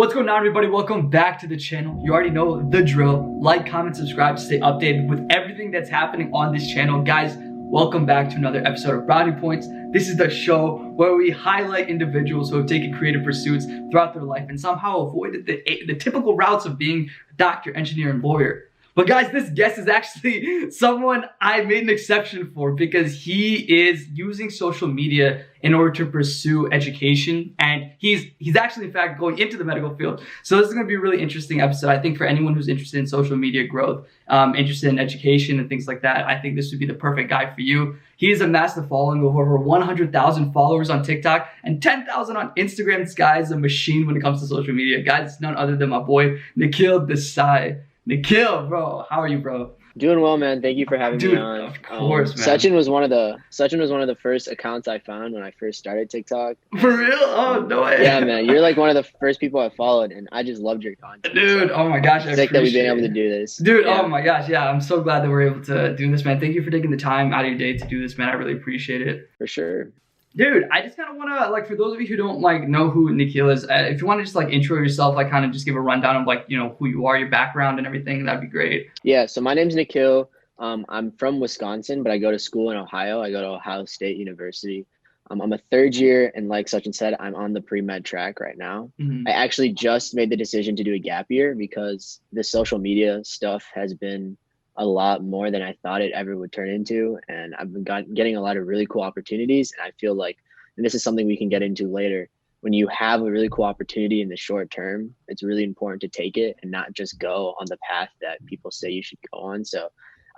What's going on, everybody? Welcome back to the channel. You already know the drill. Like, comment, subscribe to stay updated with everything that's happening on this channel. Guys, welcome back to another episode of Brownie Points. This is the show where we highlight individuals who have taken creative pursuits throughout their life and somehow avoided the typical routes of being a doctor, engineer, and lawyer. But guys, this guest is actually someone I made an exception for because he is using social media in order to pursue education, and he's actually in fact going into the medical field. So this is going to be a really interesting episode. I think for anyone who's interested in social media growth, interested in education and things like that, I think this would be the perfect guy for you. He has amassed a following of over 100,000 followers on TikTok and 10,000 on Instagram. This guy is a machine when it comes to social media. Guys, it's none other than my boy Nikhil Desai. Nikhil, bro, how are you, bro? Doing well, man. Thank you for having me on. Of course, man. Sachin was one of the first accounts I found when I first started TikTok. For real? Oh, no way. Yeah, man. You're like one of the first people I followed, and I just loved your content. Dude, so oh my gosh, I sick that we've been able to do this. Dude, yeah. Oh my gosh, yeah. I'm so glad that we're able to do this, man. Thank you for taking the time out of your day to do this, man. I really appreciate it. For sure. Dude, I just kind of want to, for those of you who don't, know who Nikhil is, if you want to just, intro yourself, kind of just give a rundown of, who you are, your background and everything, that'd be great. Yeah, so my name's Nikhil. I'm from Wisconsin, but I go to school in Ohio. I go to Ohio State University. I'm a third year, and like Sachin said, I'm on the pre-med track right now. Mm-hmm. I actually just made the decision to do a gap year because the social media stuff has been a lot more than I thought it ever would turn into. And I've been getting a lot of really cool opportunities. And I feel like, and this is something we can get into later, when you have a really cool opportunity in the short term, it's really important to take it and not just go on the path that people say you should go on. So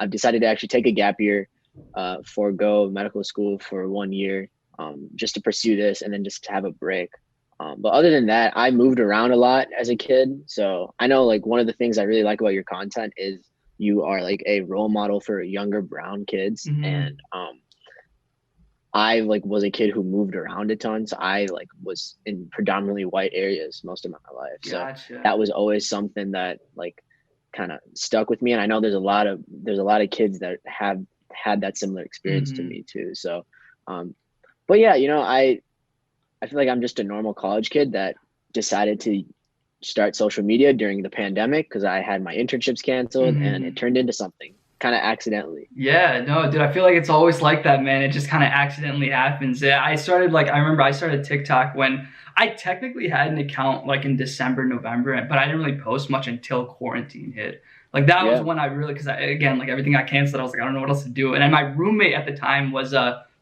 I've decided to actually take a gap year, forego medical school for 1 year, just to pursue this and then just to have a break. But other than that, I moved around a lot as a kid. So I know one of the things I really like about your content is you are a role model for younger brown kids. Mm-hmm. And I was a kid who moved around a ton. So I was in predominantly white areas most of my life. Gotcha. So that was always something that kind of stuck with me. And I know there's a lot of kids that have had that similar experience to me too. So but yeah, I feel like I'm just a normal college kid that decided to start social media during the pandemic because I had my internships canceled and it turned into something kind of accidentally. Yeah, no, dude, I feel like it's always like that, man. It just kind of accidentally happens. Yeah, I remember I started TikTok when I technically had an account in December, November, but I didn't really post much until quarantine hit. That was when I really, because again, everything got canceled. I was I don't know what else to do. And then my roommate at the time was,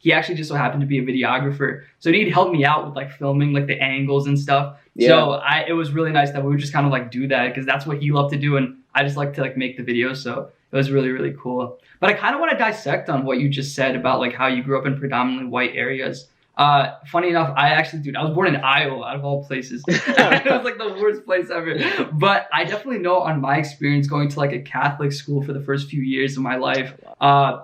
he actually just so happened to be a videographer. So he'd help me out with filming the angles and stuff. Yeah. So it was really nice that we would just kind of do that because that's what he loved to do. And I just like to make the videos. So it was really, really cool. But I kind of want to dissect on what you just said about how you grew up in predominantly white areas. Funny enough, I was born in Iowa out of all places. It was the worst place ever. But I definitely know on my experience going to a Catholic school for the first few years of my life,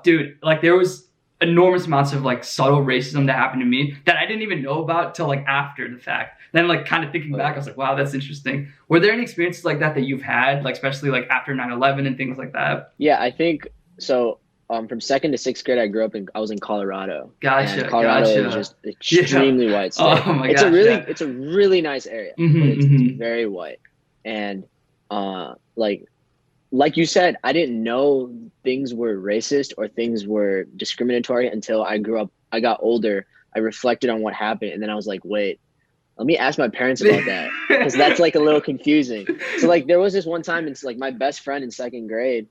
dude, there was enormous amounts of subtle racism that happened to me that I didn't even know about till after the fact. Then kind of thinking back, I was wow, that's interesting. Were there any experiences like that you've had, especially after 9/11 and things like that? Yeah, I think so. From second to sixth grade, I was in Colorado. Gotcha. And Colorado is just extremely white state. Oh my gosh, it's a really nice area. Mm-hmm, but it's very white. And like you said, I didn't know things were racist or things were discriminatory until I grew up. I got older. I reflected on what happened, and then I was wait, let me ask my parents about that because that's a little confusing. So there was this one time, it's my best friend in second grade,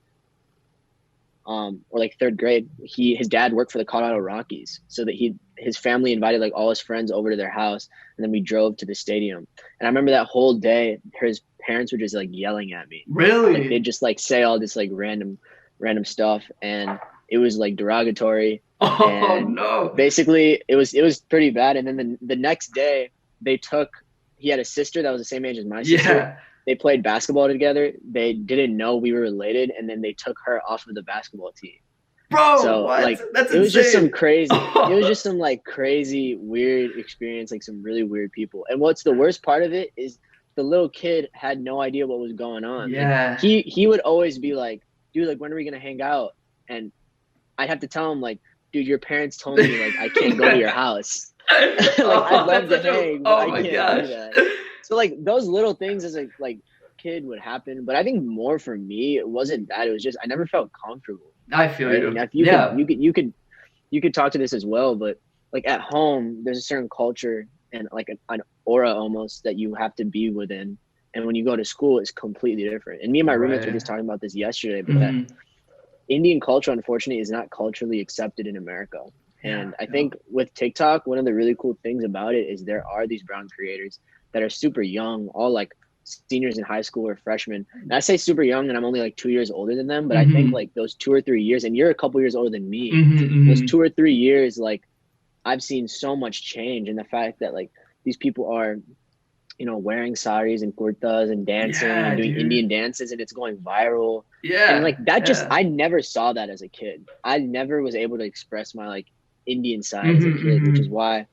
or third grade. His dad worked for the Colorado Rockies, so that his family invited all his friends over to their house, and then we drove to the stadium. And I remember that whole day, his parents were just yelling at me. Really? They'd just say all this random stuff, and it was derogatory. Oh and no! Basically, it was pretty bad. And then the next day, he had a sister that was the same age as my sister. Yeah. They played basketball together. They didn't know we were related, and then they took her off of the basketball team. Bro, so what? That's it was insane. just some crazy. It was just some crazy, weird experience. Some really weird people. And what's the worst part of it is the little kid had no idea what was going on. Yeah. He would always be dude, when are we gonna hang out? And I'd have to tell him dude, your parents told me I can't go to your house. I'd love to hang, but I can't do that. So like those little things as a like kid would happen, but I think more for me, it wasn't that. It was just I never felt comfortable, I feel right? And you. if Yeah. you could talk to this as well, but like at home, there's a certain culture and like an aura almost that you have to be within. And when you go to school, it's completely different. And me and my roommates were Right. just talking about this yesterday, but that Hmm. Indian culture, unfortunately, is not culturally accepted in America. Yeah. And I Yeah. think with TikTok, one of the really cool things about it is there are these brown creators that are super young, all like seniors in high school or freshmen. And I say super young, and I'm only like 2 years older than them. But I think Hmm. like those 2 or 3 years, and you're a couple years older than me, Hmm. those Hmm. 2 or 3 years, like I've seen so much change. And the fact that like these people are wearing saris and kurtas and dancing and Yeah, doing dude. Indian dances and it's going viral. And like Yeah. that just Yeah. I never saw that as a kid. I never was able to express my like Indian side as a Hmm. kid, which is Hmm. why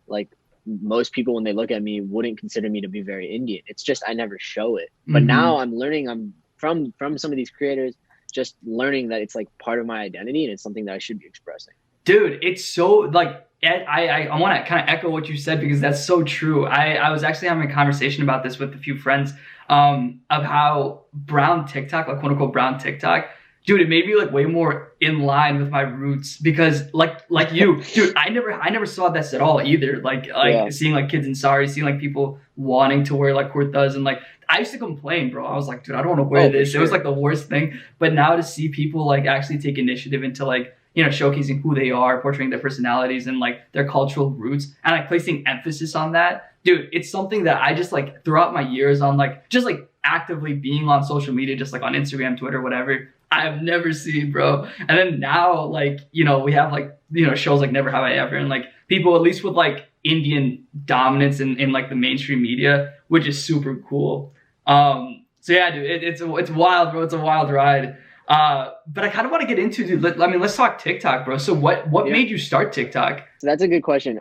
like most people when they look at me wouldn't consider me to be very Indian. It's just I never show it. But now Hmm. I'm learning I'm from some of these creators just learning that it's like part of my identity and it's something that I should be expressing. Dude, it's so like I want to kind of echo what you said because that's so true. I was actually having a conversation about this with a few friends of how brown TikTok, like quote unquote brown TikTok, dude, it made me like way more in line with my roots because like you, dude, I never saw this at all either. Like Yeah, seeing like kids in saris, seeing like people wanting to wear like kurtas and like I used to complain, bro. I was like, dude, I don't want to wear oh for this. It was sure. like the worst thing. But now to see people like actually take initiative into like showcasing who they are, portraying their personalities and like their cultural roots, and like placing emphasis on that, dude. It's something that I just like throughout my years on like just like actively being on social media, just like on Instagram, Twitter, whatever. I have never seen, bro. And then now, like we have like shows like Never Have I Ever, and like people at least with like Indian dominance in like the mainstream media, which is super cool. So yeah, dude, it's wild, bro. It's a wild ride. But I kind of want to get into, dude. I mean, let's talk TikTok, bro. So what Yeah. made you start TikTok? So that's a good question.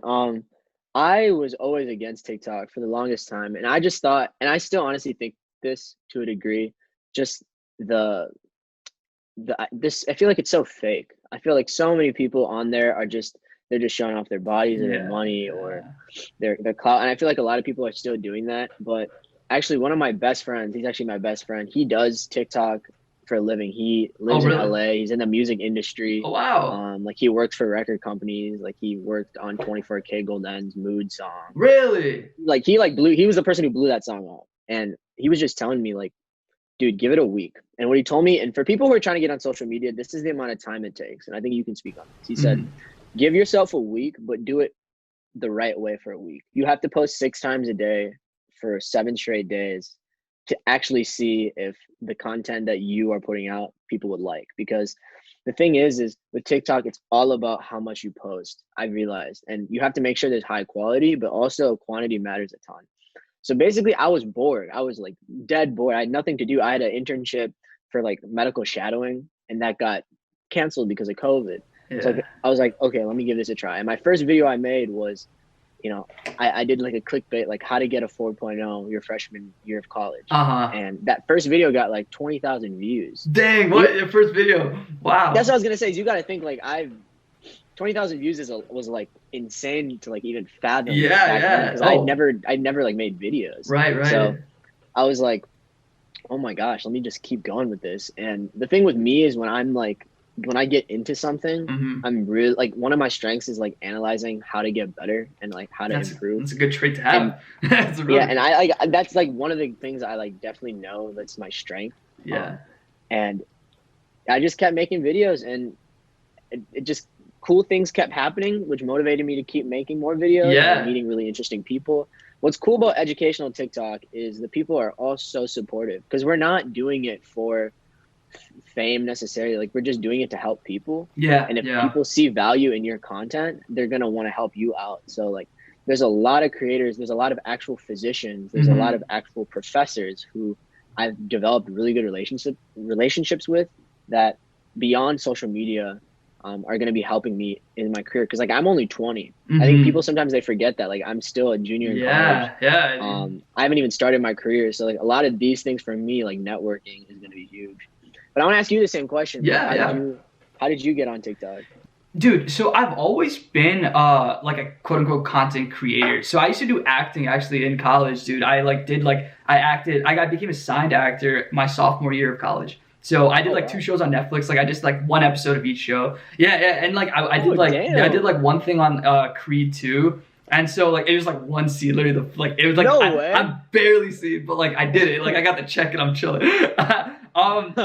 I was always against TikTok for the longest time, and I just thought, and I still honestly think this to a degree, just the this I feel like it's so fake. I feel like so many people on there are just they're just showing off their bodies or their Yeah, money or yeah. their clout, and I feel like a lot of people are still doing that. But actually, one of my best friends, he's actually my best friend. He does TikTok for a living. He Oh, lives in really? LA. He's in the music industry. Oh, wow. Like he works for record companies. Like he worked on 24K Gold End's Mood song. Really? Like he like blew. He was the person who blew that song up, and he was just telling me like, dude, give it a week. And what he told me, and for people who are trying to get on social media, this is the amount of time it takes. And I think you can speak on this. He said, Mhm. give yourself a week, but do it the right way for a week. You have to post 6 times a day for 7 straight days to actually see if the content that you are putting out people would like. Because the thing is with TikTok, it's all about how much you post. I've realized, and you have to make sure there's high quality, but also quantity matters a ton. So basically, I was bored. I was like dead bored. I had nothing to do. I had an internship for like medical shadowing, and that got canceled because of COVID. So Yeah. I was like, okay, let me give this a try. And my first video I made was, I did like a clickbait, like how to get a 4.0 your freshman year of college. Uh-huh. And that first video got like 20,000 views. Dang, You, what your first video? that's Wow. what I was gonna say. Is you got to think like 20,000 views was like insane to like even fathom Yeah, back then yeah. because Oh, I'd never like made videos. right, So right. I was like, oh my gosh, let me just keep going with this. And the thing with me is when I get into something, Hmm. I'm really like one of my strengths is like analyzing how to get better and like how to improve. That's a good trait to And have. That's a yeah, really and I like that's like one of the things I like definitely know that's my strength. yeah. Um, and I just kept making videos and it just cool things kept happening, which motivated me to keep making more videos and Yeah. meeting really interesting people. What's cool about educational TikTok is the people are all so supportive because we're not doing it for fame necessarily. Like we're just doing it to help people. Yeah, And if yeah. people see value in your content, they're gonna want to help you out. So like there's a lot of creators, there's a lot of actual physicians, there's a lot of Hmm. actual professors who I've developed really good relationships with that beyond social media are going to be helping me in my career because like I'm only 20. I think people Hmm. sometimes they forget that like I'm still a junior in college. Yeah, yeah. I haven't even started my career, so like a lot of these things for me like networking is going to be huge. But I want to ask you the same question. Like Yeah, yeah. how did you get on TikTok? Dude, so I've always been like a quote unquote content creator. So I used to do acting actually in college, dude. I like did like I acted I became a signed actor my sophomore year of college. So I did Oh like two wow. shows on Netflix. Like I just like one episode of each show. Yeah, yeah, and like Oh I did damn. like one thing on Creed 2. And so like it was like one scene, literally the like it was like No way. I barely see it, but like I did it. Like I got the check and I'm chilling.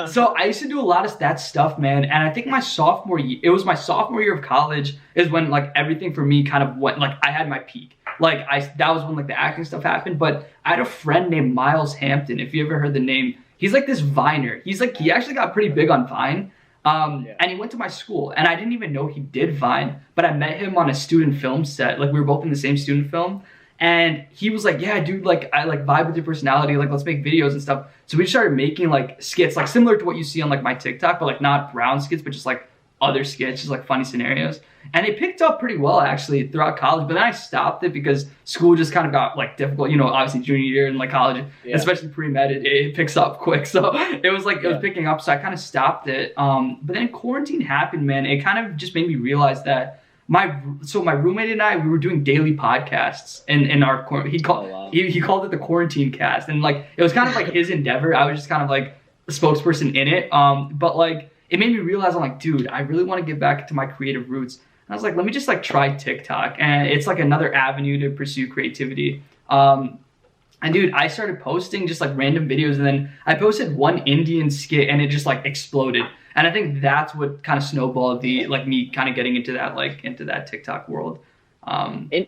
So I used to do a lot of that stuff, man. And I think my sophomore year, it was my sophomore year of college, is when like everything for me kind of went like I had my peak. Like that was when like the acting stuff happened. But I had a friend named Miles Hampton. If you ever heard the name, he's like this Viner. He's like he actually got pretty big on Vine. Yeah. And he went to my school, and I didn't even know he did Vine, but I met him on a student film set. Like we were both in the same student film, and he was like, "Yeah, dude, like I like vibe with your personality. Like let's make videos and stuff." So we started making like skits, like similar to what you see on like my TikTok, but like not brown skits, but just like other skits, just like funny scenarios. And it picked up pretty well actually throughout college. But then I stopped it because school just kind of got like difficult. You know, obviously junior year in like college, Yeah. especially pre-med, it picks up quick. So it was like it was Yeah. picking up. So I kind of stopped it. But then quarantine happened, man. It kind of just made me realize that my roommate and I, we were doing daily podcasts in our Oh wow. he called it the quarantine cast, and like it was kind of like his endeavor. I was just kind of like the spokesperson in it. But like it made me realize I'm like, dude, I really want to get back to my creative roots. And I was like, let me just like try TikTok, and it's like another avenue to pursue creativity. And dude, I started posting just like random videos, and then I posted one Indian skit, and it just like exploded. And I think that's what kind of snowballed the like me kind of getting into that TikTok world. Um, And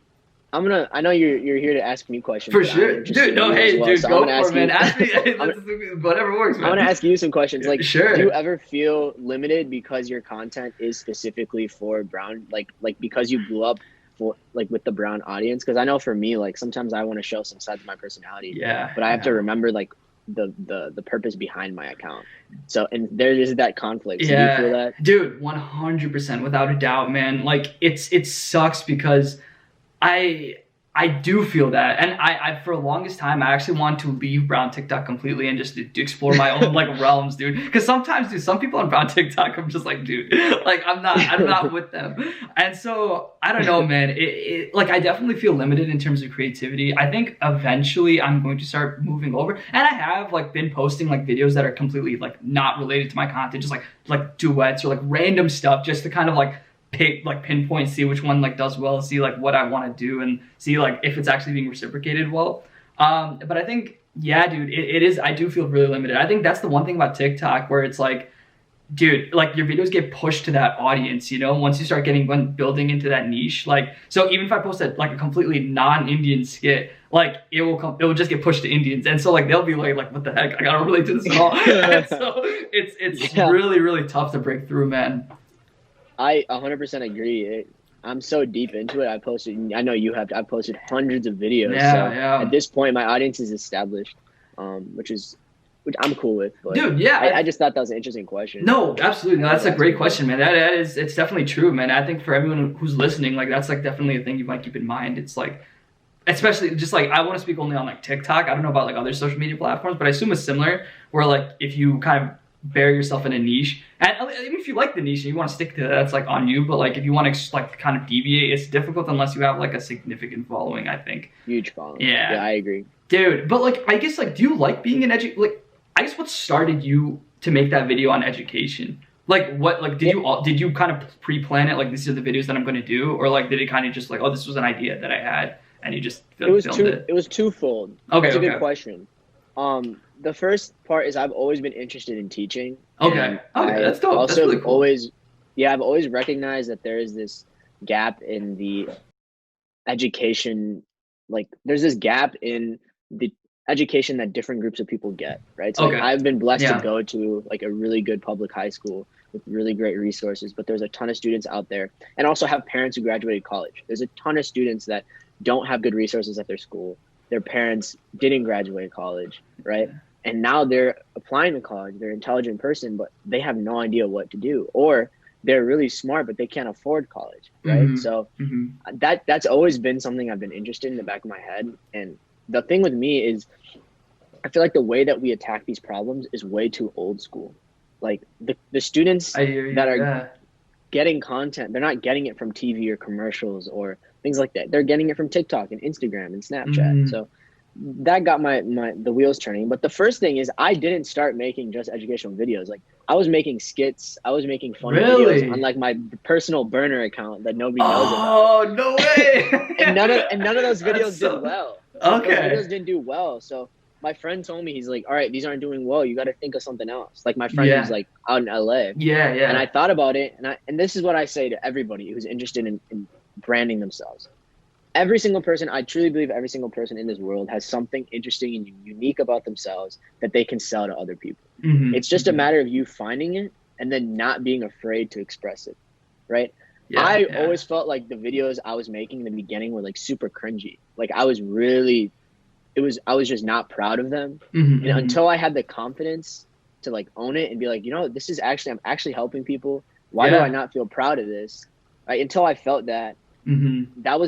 I know you're here to ask me questions, for but I'm sure, interested dude. in No, you as hey, well. dude, So I'm go gonna for ask it, man. you. Ask me I'm, whatever works, I'm gonna man. ask you some questions. Like, do Sure. you ever feel limited because your content is specifically for brown, like because you blew up for like with the brown audience? Because I know for me, like sometimes I want to show some sides of my personality, Yeah, but I have to yeah. remember like the purpose behind my account. So and there is that conflict. So do you feel Yeah, that? dude, 100% without a doubt, man. Like it sucks because I I do feel that, and I for the longest time I actually wanted to leave brown TikTok completely and just to explore my own like realms, dude. Because sometimes, dude, some people on brown TikTok, I'm just like, dude, like I'm not with them, and so I don't know, man. Like I definitely feel limited in terms of creativity. I think eventually I'm going to start moving over, and I have like been posting like videos that are completely like not related to my content, just like duets or like random stuff, just to kind of like pick like pinpoint, see which one like does well, see like what I want to do, and see like if it's actually being reciprocated well. But I think yeah, dude, it is. I do feel really limited. I think that's the one thing about TikTok where it's like, dude, like your videos get pushed to that audience, you know, once you start getting when building into that niche. Like, so even if I post like a completely non-Indian skit, like it will just get pushed to Indians, and so like they'll be like, what the heck? I gotta relate to this at all. And so it's Yeah. really tough to break through, man. I 100% agree. I'm so deep into it. I know you have. I've posted hundreds of videos. Yeah, So at yeah. this point, my audience is established, which I'm cool with. But Dude, yeah. I just thought that was an interesting question. No, absolutely. No, I that's wanted a to ask great you about. question, man. That is, it's definitely true, man. I think for everyone who's listening, like that's like definitely a thing you might keep in mind. It's like, especially just like I want to speak only on like TikTok. I don't know about like other social media platforms, but I assume it's similar. Where like if you kind of bury yourself in a niche, and even if you like the niche and you want to stick to that, that's like on you. But like if you want to like kind of deviate, it's difficult unless you have like a significant following, I think. Huge following. Yeah. Yeah, I agree. Dude, but like I guess like do you like being an like I guess what started you to make that video on education? Like what like Yeah, did you kind of pre-plan it like these are the videos that I'm going to do, or like did it kind of just like, oh, this was an idea that I had and you just filmed it? it was twofold. Okay, That's a good okay. question. The first part is I've always been interested in teaching, Okay. and Okay, I that's dope. That's also really have cool. always, yeah, I've always recognized that there is this gap in the education, like there's this gap in the education that different groups of people get, right? So like Okay. I've been blessed to Yeah. go to like a really good public high school with really great resources, but there's a ton of students out there, and also have parents who graduated college. There's a ton of students that don't have good resources at their school. Their parents didn't graduate college, right? And now they're applying to college. They're an intelligent person, but they have no idea what to do, or they're really smart, but they can't afford college, right? Mm-hmm. So Mm-hmm. that's always been something I've been interested in the back of my head. And the thing with me is I feel like the way that we attack these problems is way too old school. Like the students I hear you. that are Yeah. getting content. They're not getting it from TV or commercials or things like that. They're getting it from TikTok and Instagram and Snapchat. Mm-hmm. So that got the wheels turning. But the first thing is I didn't start making just educational videos. Like I was making skits, I was making funny videos on like my personal burner account that nobody knows about. Oh, no way. and none of those videos did well. Okay. Those videos didn't do well. So my friend told me, he's like, all right, these aren't doing well. You got to think of something else. Like my friend who's like out in LA. Yeah, yeah. And I thought about it, and this is what I say to everybody who's interested in branding themselves. Every single person, I truly believe every single person in this world has something interesting and unique about themselves that they can sell to other people. Mm-hmm. It's just a matter of you finding it and then not being afraid to express it, right? Yeah, I always felt like the videos I was making in the beginning were like super cringy. Like I was just not proud of them. Mm-hmm. And until I had the confidence to like own it and be like, this is I'm actually helping people. Why do I not feel proud of this? Right? Until I felt that, that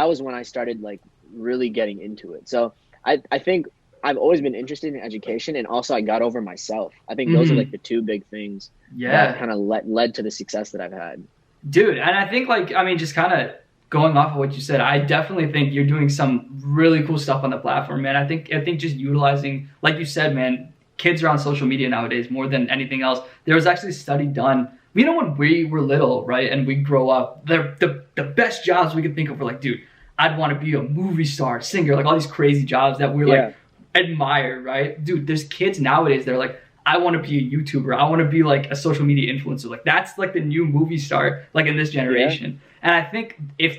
was when I started like really getting into it. So I think I've always been interested in education, and also I got over myself. I think those are like the two big things that kind of led to the success that I've had. Dude, and I think like, I mean, just kind of going off of what you said, I definitely think you're doing some really cool stuff on the platform, man. I think just utilizing, like you said, man, kids are on social media nowadays more than anything else. There was actually a study done, when we were little, right, and we grow up, the best jobs we could think of were like, dude, I'd want to be a movie star, singer, like all these crazy jobs that we're like admire, right? Dude, there's kids nowadays that are like, I want to be a YouTuber. I want to be like a social media influencer. Like that's like the new movie star, like in this generation. And I think if,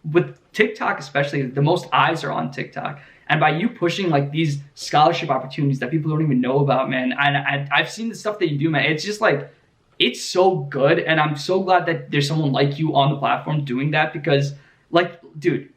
with TikTok especially, the most eyes are on TikTok. And by you pushing like these scholarship opportunities that people don't even know about, man, and I've seen the stuff that you do, man, it's just like, it's so good. And I'm so glad that there's someone like you on the platform doing that, because like, dude,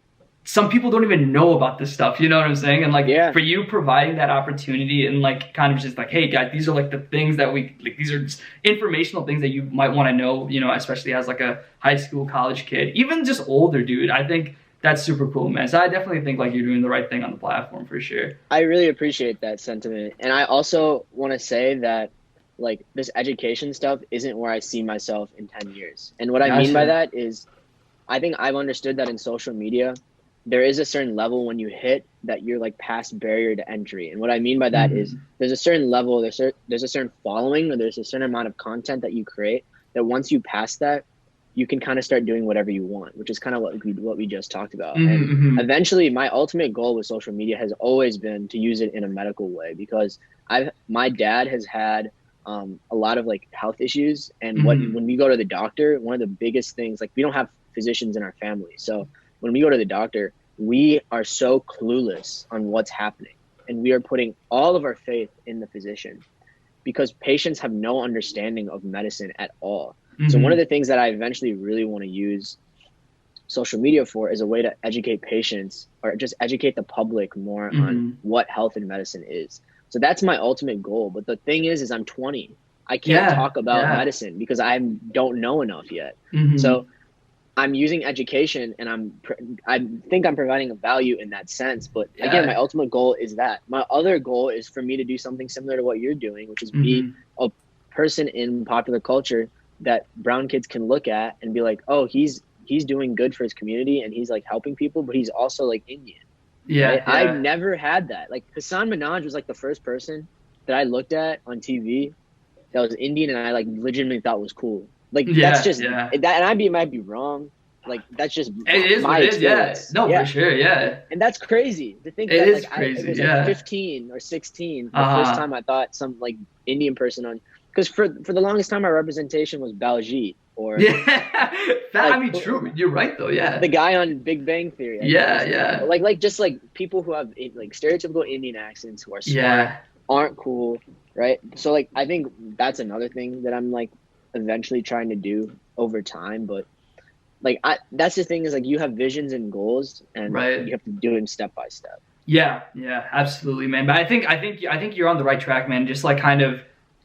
some people don't even know about this stuff, you know what I'm saying? And like, for you providing that opportunity and like kind of just like, hey guys, these are like the things that these are just informational things that you might want to know, especially as like a high school, college kid, even just older, dude. I think that's super cool, man. So I definitely think like you're doing the right thing on the platform for sure. I really appreciate that sentiment. And I also want to say that like this education stuff isn't where I see myself in 10 years. And what I mean by that is I think I've understood that in social media, there is a certain level when you hit that you're like past barrier to entry. And what I mean by that is there's a certain level, there's a certain following, or there's a certain amount of content that you create that once you pass that, you can kind of start doing whatever you want, which is kind of what we just talked about. And eventually my ultimate goal with social media has always been to use it in a medical way, because my dad has had a lot of like health issues. And when we go to the doctor, one of the biggest things, like we don't have physicians in our family. So when we go to the doctor, we are so clueless on what's happening, and we are putting all of our faith in the physician because patients have no understanding of medicine at all. So one of the things that I eventually really want to use social media for is a way to educate patients, or just educate the public more on what health and medicine is. So that's my ultimate goal. But the thing is I'm 20. I can't talk about medicine because I don't know enough yet. So I'm using education, and I think I'm providing a value in that sense. But again, my ultimate goal is that. My other goal is for me to do something similar to what you're doing, which is be a person in popular culture that brown kids can look at and be like, oh, he's doing good for his community, and he's like helping people, but he's also like Indian. Right? I've never had that. Like Hassan Minhaj was like the first person that I looked at on TV that was Indian, and I like legitimately thought was cool. Like that's just that, and I might be wrong. Like that's just it is my experience. No, for sure, And that's crazy to think. It that is like crazy. It was like 15 or 16 the first time I thought some like Indian person on, because for the longest time our representation was Baljeet or I mean, true. You're right though. Yeah, the guy on Big Bang Theory. Like just like people who have like stereotypical Indian accents who are smart aren't cool, right? So like I think that's another thing that I'm like eventually trying to do over time. But like that's the thing, is like you have visions and goals, and you have to do them step by step. Yeah, absolutely, man. But I think you're on the right track, man. Just like kind of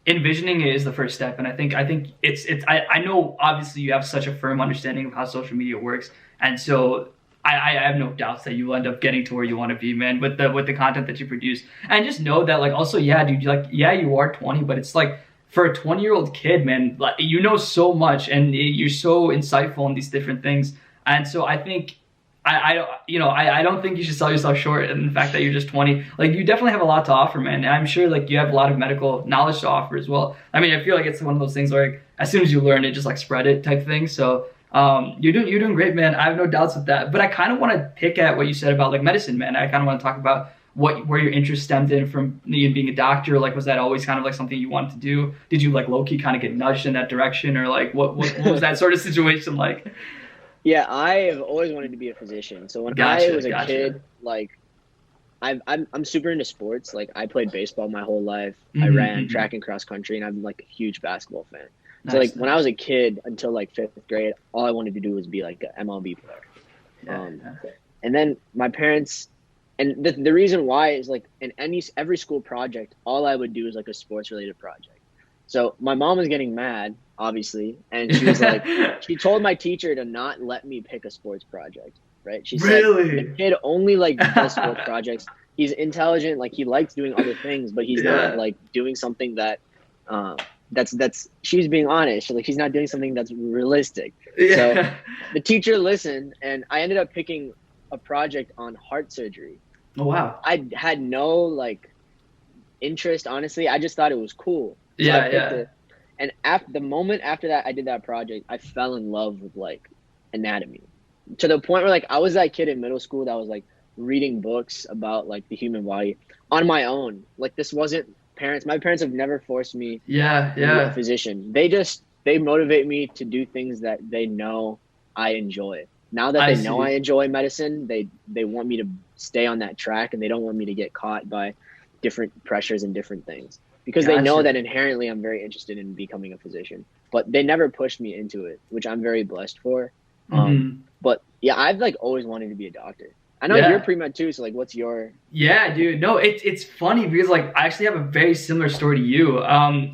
envisioning it is the first step. And I think I know obviously you have such a firm understanding of how social media works, and so I have no doubts that you will end up getting to where you want to be, man, with the content that you produce. And just know that like also, dude, like you are 20, but it's like for a 20-year-old kid, man, like you know so much and you're so insightful in these different things. And so I think I don't think you should sell yourself short in the fact that you're just 20. Like you definitely have a lot to offer, man. And I'm sure like you have a lot of medical knowledge to offer as well. I mean, I feel like it's one of those things where like, as soon as you learn it, just like spread it type thing. So you're doing great, man. I have no doubts with that. But I kind of want to pick at what you said about like medicine, man. I kind of want to talk about where your interest stemmed in from you being a doctor. Like, was that always kind of like something you wanted to do? Did you like low key kind of get nudged in that direction, or like what was that sort of situation like? Yeah, I have always wanted to be a physician. So when I Gotcha, was a gotcha. kid, like I'm super into sports. Like I played baseball my whole life. I Mm-hmm, ran mm-hmm. track and cross country, and I'm like a huge basketball fan. So like Nice, when I was nice. a kid until like fifth grade, all I wanted to do was be like an MLB player. Yeah, Um, yeah. and then my parents, and the reason why is like in every school project, all I would do is like a sports related project. So my mom was getting mad, obviously, and she was like, she told my teacher to not let me pick a sports project, right? She said the Really? kid only like does sports projects. He's intelligent, like he likes doing other things, but he's not Yeah, like doing something that um that's she was being honest. Like he's not doing something that's realistic. So yeah. the teacher listened, and I ended up picking a project on heart surgery. Oh wow. I had no like interest, honestly. I just thought it was cool. So I Yeah, picked yeah. it. And after the moment after that I did that project, I fell in love with like anatomy. To the point where like I was that kid in middle school that was like reading books about like the human body on my own. Like this wasn't parents. My parents have never forced me Yeah, to be a yeah. physician. They motivate me to do things that they know I enjoy. Now that I they know I see. enjoy medicine, they want me to stay on that track, and they don't want me to get caught by different pressures and different things because they know that Gotcha. inherently I'm very interested in becoming a physician. But they never pushed me into it, which I'm very blessed for. Hmm. But yeah, I've like always wanted to be a doctor. I know you're Yeah. pre-med too, so like what's your Yeah, dude. No, it's funny because like I actually have a very similar story to you.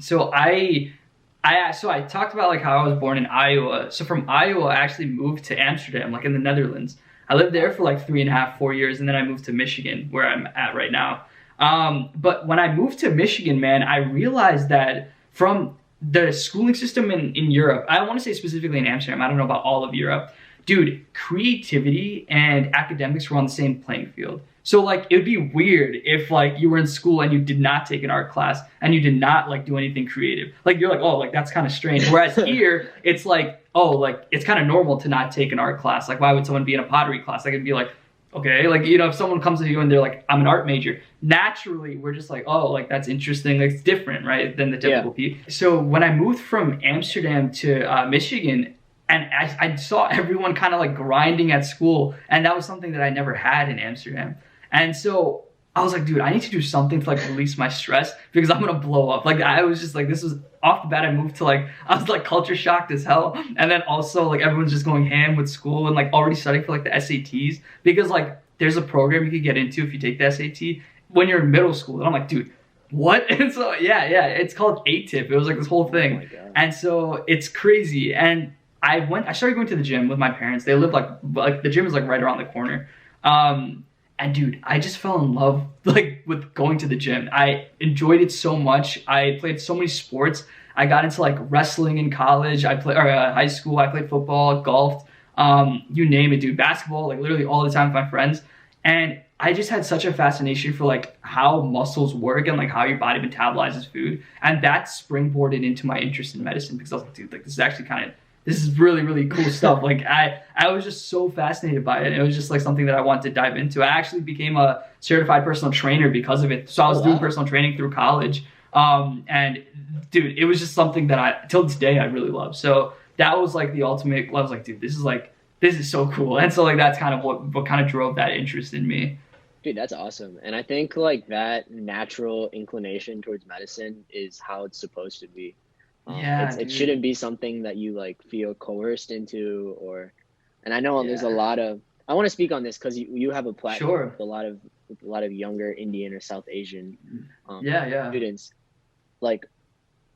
So I talked about like how I was born in Iowa. So from Iowa, I actually moved to Amsterdam, like in the Netherlands. I lived there for like 3.5, 4 years, and then I moved to Michigan, where I'm at right now. But when I moved to Michigan, man, I realized that from the schooling system in Europe, I don't want to say specifically in Amsterdam, I don't know about all of Europe, dude, creativity and academics were on the same playing field. So like it would be weird if like you were in school and you did not take an art class and you did not like do anything creative. Like you're like, oh, like that's kind of strange. Whereas here, it's like, oh, like it's kind of normal to not take an art class. Like why would someone be in a pottery class? Like it'd be like, okay, like if someone comes to you and they're like, I'm an art major, naturally we're just like, oh, like that's interesting. Like it's different, right, than the yeah. typical people. So when I moved from Amsterdam to Michigan, and I saw everyone kind of like grinding at school, and that was something that I never had in Amsterdam. And so I was like, dude, I need to do something to like release my stress because I'm gonna blow up. Like I was just like, this was off the bat. I moved to like, I was like culture shocked as hell, and then also like everyone's just going ham with school and like already studying for like the SATs because like there's a program you could get into if you take the SAT when you're in middle school. And I'm like, dude, what? And so yeah, it's called ATIP. It was like this whole Oh thing, my God. and so it's crazy. And I started going to the gym with my parents. They live like the gym is like right around the corner. Um, and dude, I just fell in love like with going to the gym. I enjoyed it so much. I played so many sports. I got into like wrestling in college. I played or high school. I played football, golfed, you name it, dude. Basketball, like literally all the time with my friends. And I just had such a fascination for like how muscles work and like how your body metabolizes food. And that springboarded into my interest in medicine because I was like, dude, like this is really, really cool stuff. Like I was just so fascinated by it. It was just like something that I wanted to dive into. I actually became a certified personal trainer because of it. So I Oh was doing wow. personal training through college. And dude, it was just something that till this day I really love. So that was like the ultimate. I was like, dude, this is so cool. And so like that's kind of what kind of drove that interest in me. Dude, that's awesome. And I think like that natural inclination towards medicine is how it's supposed to be. Yeah, It dude. shouldn't be something that you like feel coerced into or, and I know there's a Yeah. lot of, I want to speak on this because you have a platform Sure. with a lot of younger Indian or South Asian Yeah, yeah. students. Like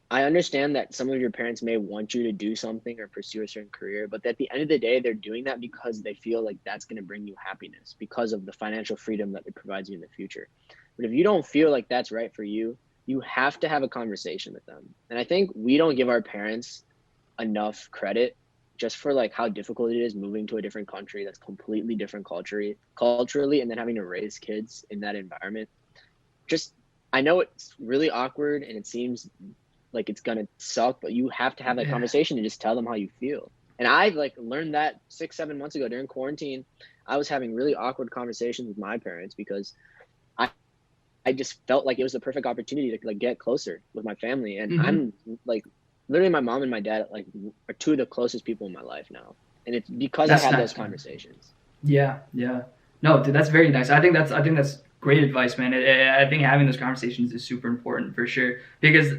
I understand that some of your parents may want you to do something or pursue a certain career, but at the end of the day, they're doing that because they feel like that's going to bring you happiness because of the financial freedom that it provides you in the future. But if you don't feel like that's right for you, you have to have a conversation with them. And I think we don't give our parents enough credit just for like how difficult it is moving to a different country that's completely different culturally, and then having to raise kids in that environment. Just, I know it's really awkward and it seems like it's gonna suck, but you have to have that Yeah. conversation and just tell them how you feel. And I like learned that 6, 7 months ago during quarantine. I was having really awkward conversations with my parents because I I just felt like it was the perfect opportunity to like get closer with my family. And Hmm. I'm like literally my mom and my dad like are two of the closest people in my life now. And it's because I That's had those nice, man. conversations. Yeah, yeah. No, dude, that's very nice. I think that's great advice, man. I think having those conversations is super important for sure because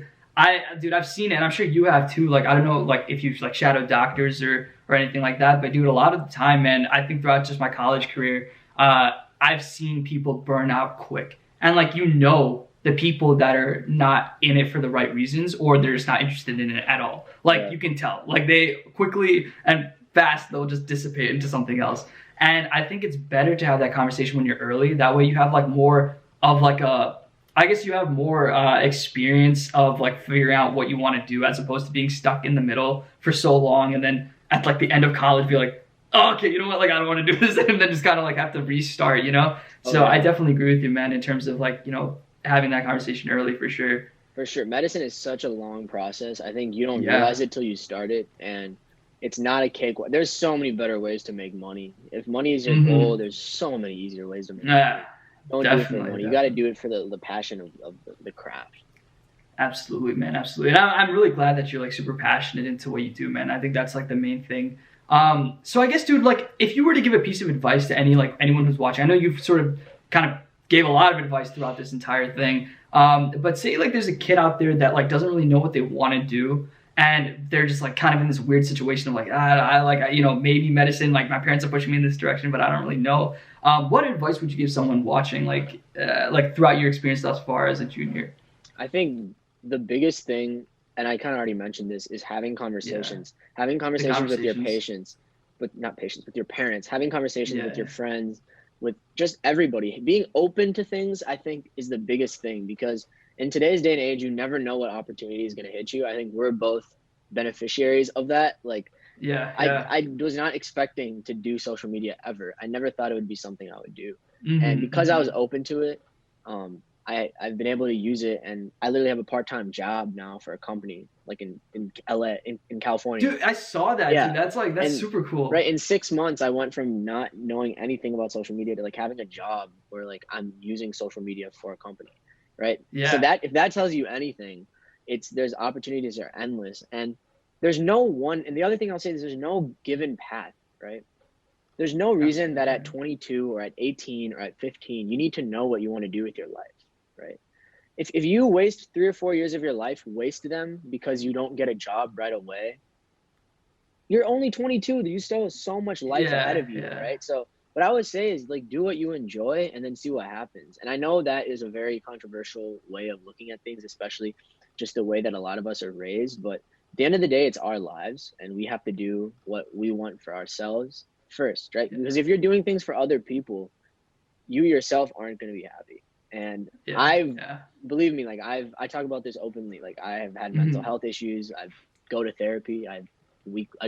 dude, I've seen it, and I'm sure you have too. Like, I don't know, like if you've like shadowed doctors or anything like that, but dude, a lot of the time, man, I think throughout just my college career, I've seen people burn out quick, and like the people that are not in it for the right reasons or they're just not interested in it at all. Like Yeah. you can tell, like they quickly and fast they'll just dissipate into something else. And I think it's better to have that conversation when you're early. That way you have like more of like a, I guess you have more experience of like figuring out what you want to do as opposed to being stuck in the middle for so long. And then at like the end of college, be like, oh, okay, you know what? Like, I don't want to do this. And then just kind of like have to restart, you know? Oh So I yeah. definitely agree with you, man, in terms of like, having that conversation early for sure. For sure. Medicine is such a long process. I think you don't Yeah. realize it till you start it, and it's not a cakewalk. There's so many better ways to make money. If money is your goal, Mm-hmm. there's so many easier ways to make Yeah, money. Don't do it for the definitely, money. You got to definitely. do it for the passion of the craft. Absolutely, man. Absolutely. And I'm really glad that you're like super passionate into what you do, man. I think that's like the main thing. So I guess, dude, like if you were to give a piece of advice to anyone who's watching, I know you've sort of kind of gave a lot of advice throughout this entire thing. But say like there's a kid out there that like doesn't really know what they want to do, and they're just like kind of in this weird situation of like maybe medicine, like my parents are pushing me in this direction, but I don't really know. What advice would you give someone watching like throughout your experience thus far as a junior? I think the biggest thing, and I kind of already mentioned this, is Yeah. having The conversations with your conversations. patients, but not patients, with your parents, having conversations with your Yeah. friends, with just everybody. Being open to things, I think, is the biggest thing because in today's day and age, you never know what opportunity is going to hit you. I think we're both beneficiaries of that. Like, Yeah. I, Yeah. I was not expecting to do social media ever. I never thought it would be something I would do. And Mm-hmm. because I was Mm-hmm. open to it, I've been able to use it, and I literally have a part-time job now for a company like in LA, in California. Dude, I saw that, dude. Yeah. That's And super cool. right in 6 months, I went from not knowing anything about social media to like having a job where like I'm using social media for a company. Right. So Yeah. that if that tells you anything, it's there's opportunities are endless, and there's no one. And the other thing I'll say is there's no given path. Right. There's no reason that at Absolutely. 22 or at 18 or at 15 you need to know what you want to do with your life. Right. If you waste 3 or 4 years of your life, waste them because you don't get a job right away, you're only 22. You still have so much life ahead Yeah. of you, Yeah. right? So what I would say is like do what you enjoy and then see what happens. And I know that is a very controversial way of looking at things, especially just the way that a lot of us are raised. But at the end of the day, it's our lives, and we have to do what we want for ourselves first, right? Because Yeah. if you're doing things for other people, you yourself aren't going to be happy. And Yeah. I've Yeah. believe me, like I talk about this openly. Like I have had mental Mm-hmm. health issues. I go to therapy. I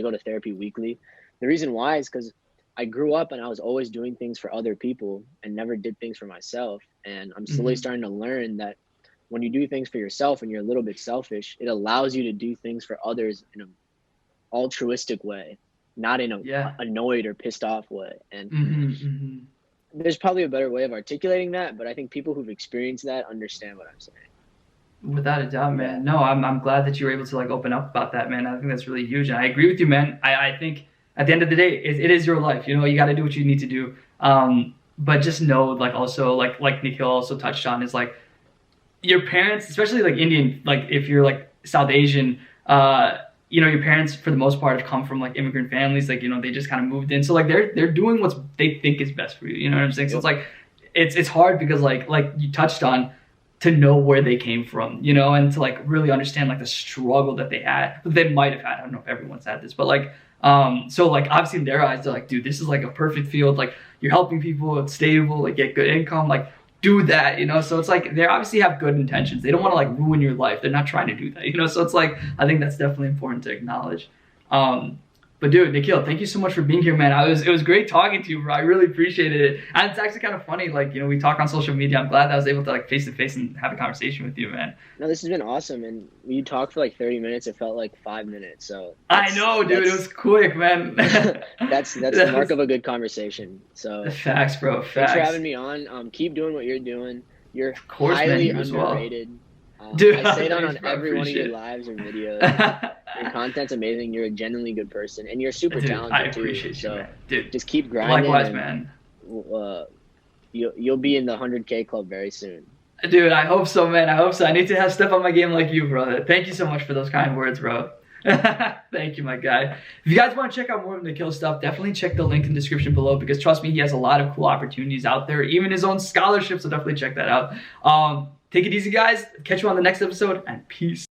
go to therapy weekly. The reason why is because I grew up and I was always doing things for other people and never did things for myself. And I'm slowly Mm-hmm. starting to learn that when you do things for yourself and you're a little bit selfish, it allows you to do things for others in an altruistic way, not in a Yeah. annoyed or pissed off way. And Mm-hmm. Mm-hmm. there's probably a better way of articulating that, but I think people who've experienced that understand what I'm saying. Without a doubt, Yeah. man. No, I'm glad that you were able to like open up about that, man. I think that's really huge, and I agree with you, man. I think at the end of the day, it is your life. You know, you got to do what you need to do. But just know, like, also, like Nikhil also touched on, is like your parents, especially like Indian, like if you're like South Asian, your parents for the most part have come from like immigrant families, like they just kind of moved in, so like they're doing what they think is best for you. You know what I'm saying? So Yep. it's like it's hard because like you touched on to know where they came from, and to like really understand like the struggle that they had, that they might have had. I don't know if everyone's had this, but like, so like obviously in their eyes, they're like, dude, this is like a perfect field. Like you're helping people, it's stable, like get good income. Like do that, you know? So it's like, they obviously have good intentions. They don't want to like ruin your life. They're not trying to do that, you know? So it's like, I think that's definitely important to acknowledge. But dude, Nikhil, thank you so much for being here, man. It was great talking to you, bro. I really appreciated it. And it's actually kind of funny, like, you know, we talk on social media. I'm glad that I was able to like face to face and have a conversation with you, man. No, this has been awesome. And you talked for like 30 minutes. It felt like 5 minutes. So I know, dude. It was quick, man. that's the mark of a good conversation. So facts, bro. Facts. Thanks for having me on. Keep doing what you're doing. You're of course, highly man, underrated. Well. Dude, I say that on every one of your lives or videos. Your content's amazing. You're a genuinely good person, and you're super talented I appreciate too. You, so man. Dude, just keep grinding. Likewise, man. You'll be in the 100K club very soon. Dude, I hope so, man. I hope so. I need to have step on my game like you, brother. Thank you so much for those kind words, bro. Thank you, my guy. If you guys want to check out more of Nikhil stuff, definitely check the link in the description below, because trust me, he has a lot of cool opportunities out there, even his own scholarship, so definitely check that out. Take it easy, guys. Catch you on the next episode, and peace.